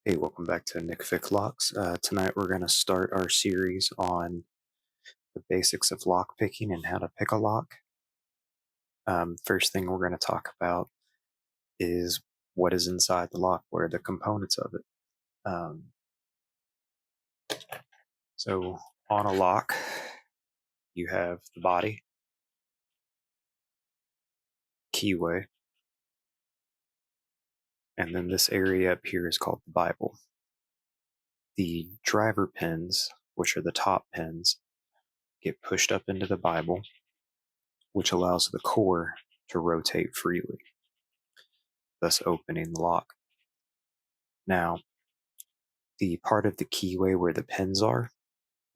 Hey, welcome back to Nick Fick Locks. Tonight we're going to start our series on the basics of lock picking and how to pick a lock. First thing we're going to talk about is what is inside the lock, what are the components of it. So on a lock, you have the body, keyway, and then this area up here is called the Bible. The driver pins, which are the top pins, get pushed up into the Bible, which allows the core to rotate freely, thus opening the lock. Now, the part of the keyway where the pins are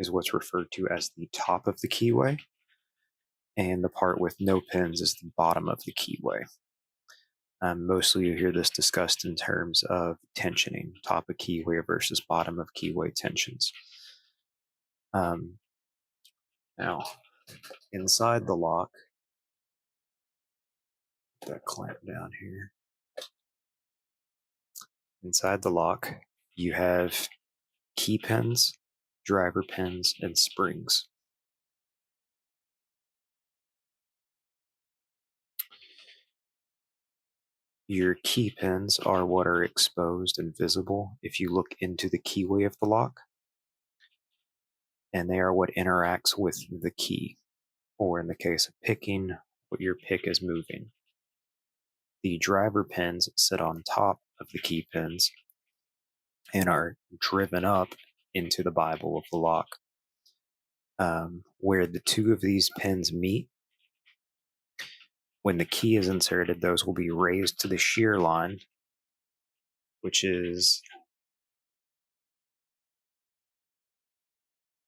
is what's referred to as the top of the keyway, and the part with no pins is the bottom of the keyway. Mostly you hear this discussed in terms of tensioning, top of keyway versus bottom of keyway tensions. Now, inside the lock, that clamp down here, inside the lock, you have key pins, driver pins, and springs. Your key pins are what are exposed and visible if you look into the keyway of the lock, and they are what interacts with the key, or in the case of picking, what your pick is moving. The driver pins sit on top of the key pins and are driven up into the Bible of the lock. Where the two of these pins meet, when the key is inserted, those will be raised to the shear line, which is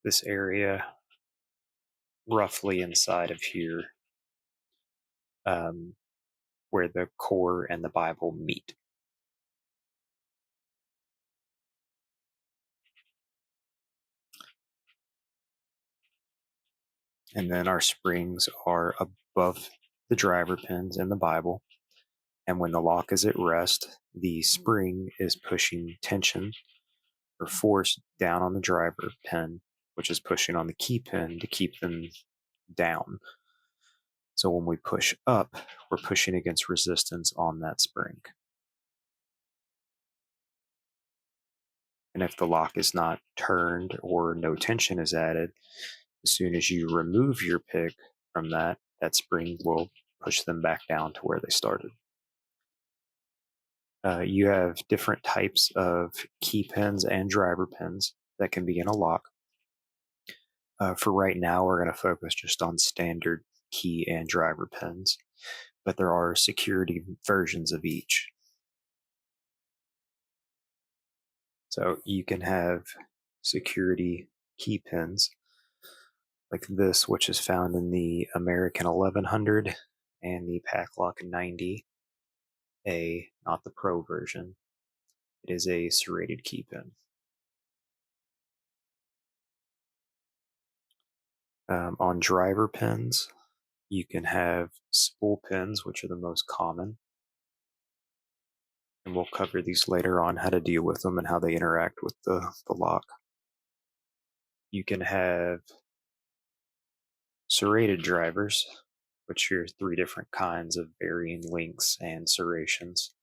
this area roughly inside of here, where the core and the Bible meet. And then our springs are above the driver pins in the Bible. And when the lock is at rest, the spring is pushing tension or force down on the driver pin, which is pushing on the key pin to keep them down. So when we push up, we're pushing against resistance on that spring. And if the lock is not turned or no tension is added, as soon as you remove your pick from that spring will push them back down to where they started. You have different types of key pins and driver pins that can be in a lock. For right now, we're going to focus just on standard key and driver pins, but there are security versions of each. So you can have security key pins like this, which is found in the American 1100 and the Paclock 90A, not the Pro version. It is a serrated key pin. On driver pins, you can have spool pins, which are the most common. And we'll cover these later on, how to deal with them and how they interact with the lock. You can have serrated drivers, which are three different kinds of varying lengths and serrations.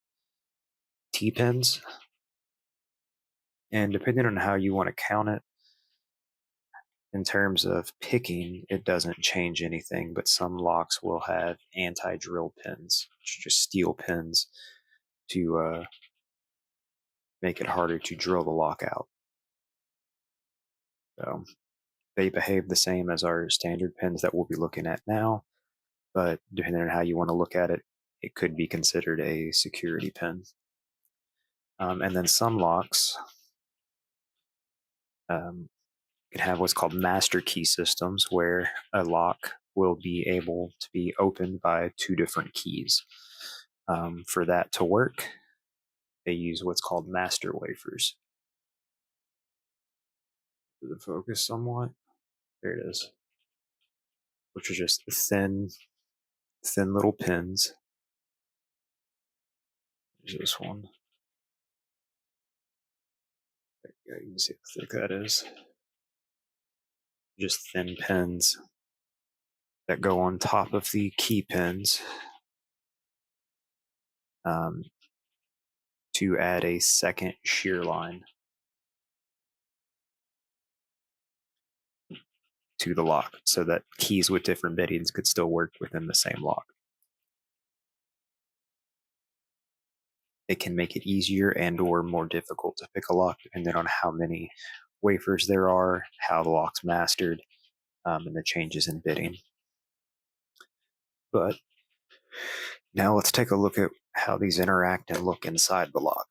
T-pins, and depending on how you want to count it, in terms of picking, it doesn't change anything, but some locks will have anti-drill pins, which are just steel pins to make it harder to drill the lock out. So they behave the same as our standard pins that we'll be looking at now, but depending on how you want to look at it, it could be considered a security pin. And then some locks can have what's called master key systems, where a lock will be able to be opened by two different keys. For that to work, they use what's called master wafers. Does it focus somewhat? There it is. Which are just thin little pins. There's this one. Yeah, you can see how thick that is. Just thin pins that go on top of the key pins um, to add a second shear line to the lock so that keys with different bittings could still work within the same lock. It can make it easier and or more difficult to pick a lock depending on how many wafers there are, how the lock's mastered, and the changes in bitting. But now let's take a look at how these interact and look inside the lock.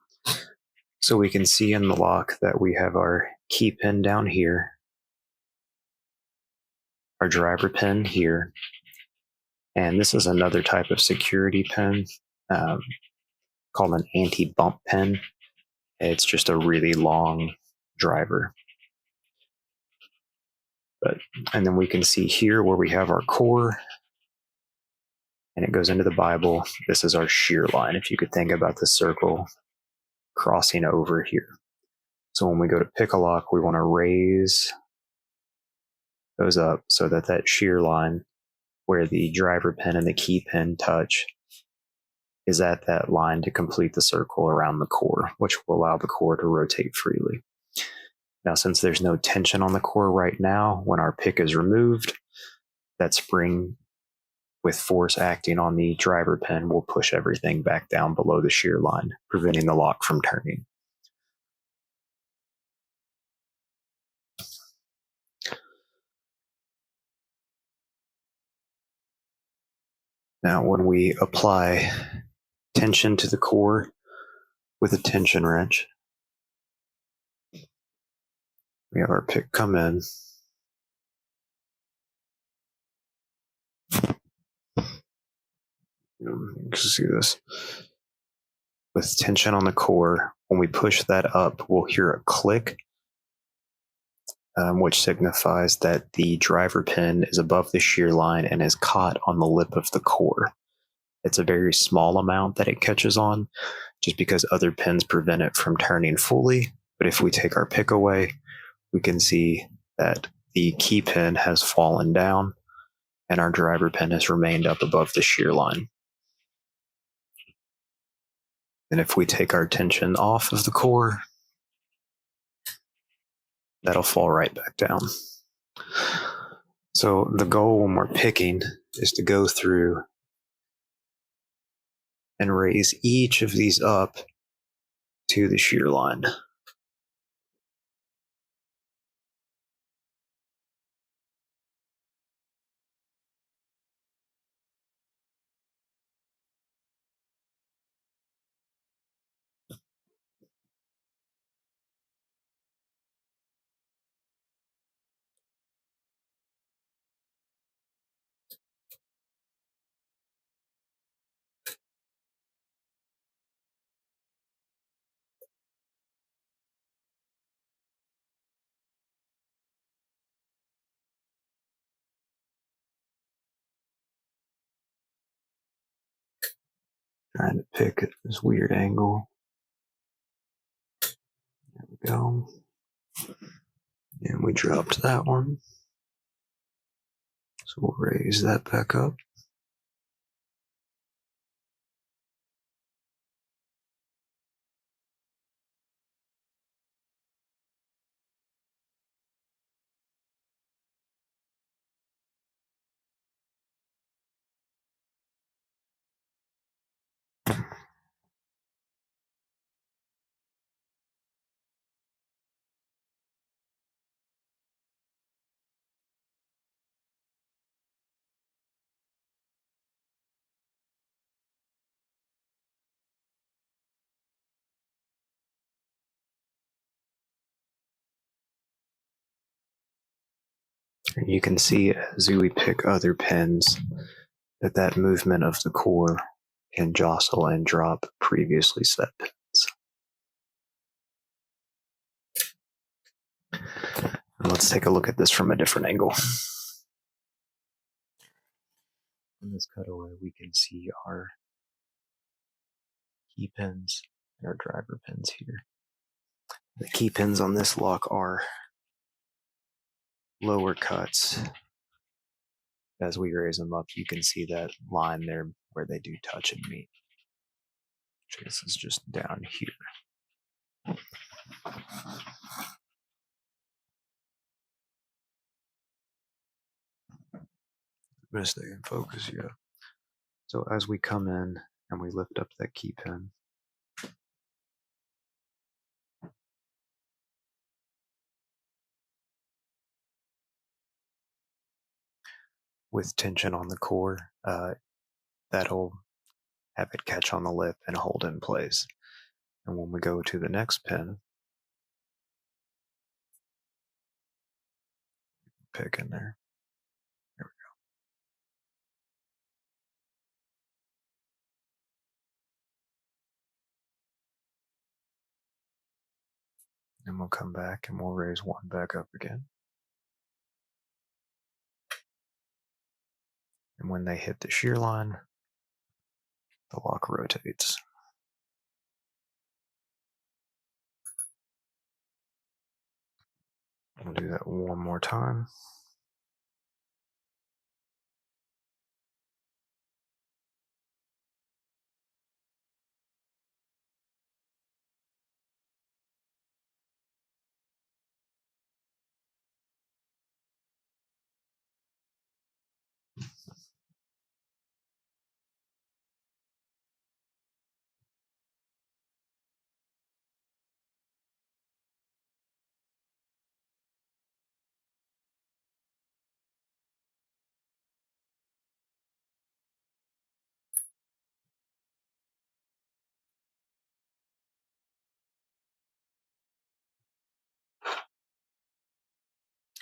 So we can see in the lock that we have our key pin down here, our driver pin here, and this is another type of security pin called an anti-bump pin. It's just a really long driver. And then we can see here where we have our core, and it goes into the Bible. This is our shear line, if you could think about the circle crossing over here. So when we go to pick a lock, we want to raise those up so that that shear line where the driver pin and the key pin touch is at that line to complete the circle around the core, which will allow the core to rotate freely. Now, since there's no tension on the core right now, when our pick is removed, that spring with force acting on the driver pin will push everything back down below the shear line, preventing the lock from turning. Now, when we apply tension to the core with a tension wrench, we have our pick come in. You can see this. With tension on the core, when we push that up, we'll hear a click, which signifies that the driver pin is above the shear line and is caught on the lip of the core. It's a very small amount that it catches on, just because other pins prevent it from turning fully. But if we take our pick away, we can see that the key pin has fallen down and our driver pin has remained up above the shear line. And if we take our tension off of the core, that'll fall right back down. So the goal when we're picking is to go through and raise each of these up to the shear line. Trying to pick at this weird angle. There we go. And we dropped that one. So we'll raise that back up. And you can see as we pick other pins that movement of the core can jostle and drop previously set pins. And let's take a look at this from a different angle. In this cutaway, we can see our key pins and our driver pins here. The key pins on this lock are lower cuts. As we raise them up, you can see that line there where they do touch and meet. This is just down here. I'm going to stay in focus here. So as we come in and we lift up that key pin, with tension on the core, that'll have it catch on the lip and hold in place. And when we go to the next pin, pick in there. There we go. And we'll come back and we'll raise one back up again. And when they hit the shear line, the lock rotates. We'll do that one more time.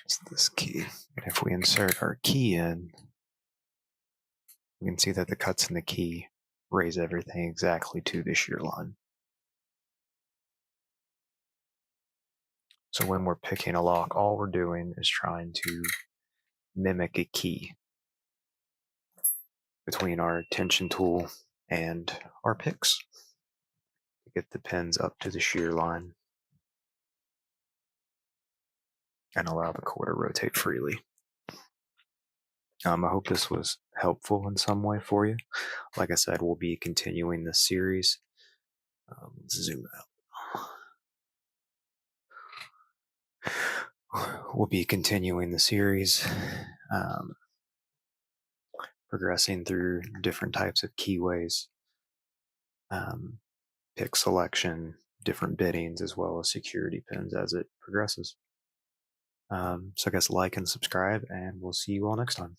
It's this key. And if we insert our key in, we can see that the cuts in the key raise everything exactly to the shear line. So when we're picking a lock, all we're doing is trying to mimic a key between our tension tool and our picks to get the pins up to the shear line and allow the core to rotate freely. I hope this was helpful in some way for you. Like I said, we'll be continuing this series. Let's zoom out. We'll be continuing the series, progressing through different types of keyways, pick selection, different biddings, as well as security pins as it progresses. So I guess like and subscribe, and we'll see you all next time.